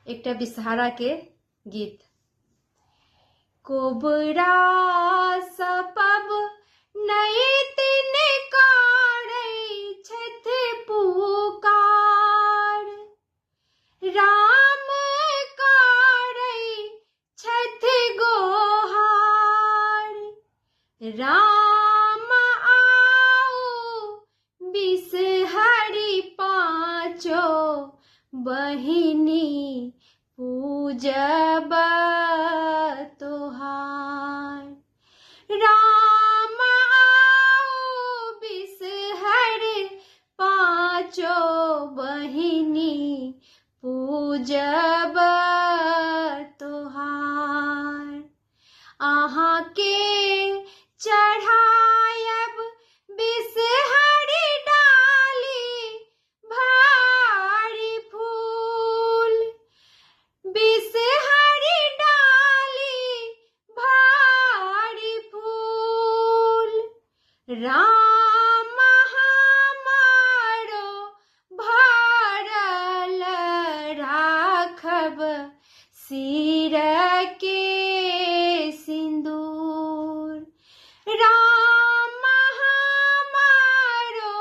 एक विषहारा के गीत। कोबरा सपब नई तीन काढ़ै छथ पुकार, राम काढ़ै छथ गोहार। राम आउ बिषहरि पाँचो बहिनी पूजब तोहार। राम आउ बिषहरि पाँचो बहिनी पूजब तोहार। अहाँ के चढ़ायब बिषहरि डाली भारी फूल, बिषहरि डाली भारी फूल। राम हमारो भरल राखब सिर के सिंदूर। राम हमारो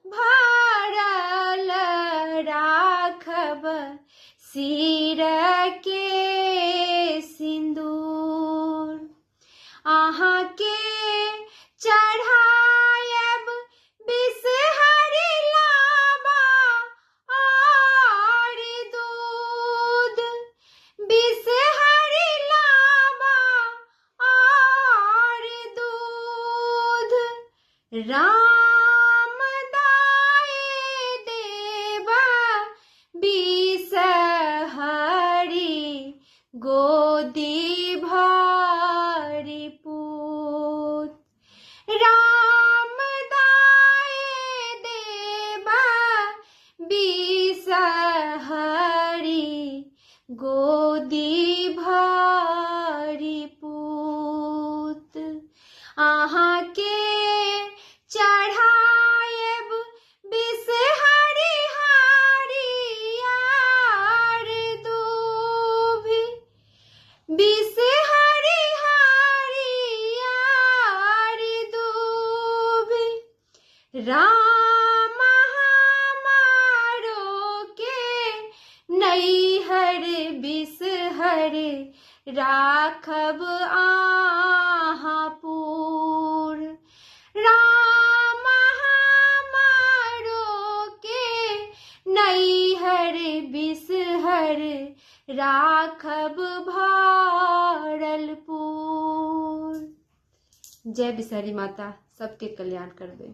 भरल राखब सिर के सिंदूर। अहाँ के चढ़ायब बिषहरि लाबा और दूध, बिषहरि लाबा और दूध। राम दाय देब बिषहरि गोदी भरि पूत। राम दाय देब बिषहरि गोदी भरि पूत। अहाँ के चढ़ायब बिषहरि हरियर दूभि, बिषहरि हरियर दूभि। राम हमारो के नैहर बिषहरि राखब आहाँ पूर। राम हमारो के नैहर बिषहरि राखब भरलपुर। जय बिषहरि माता, सबके कल्याण करबे।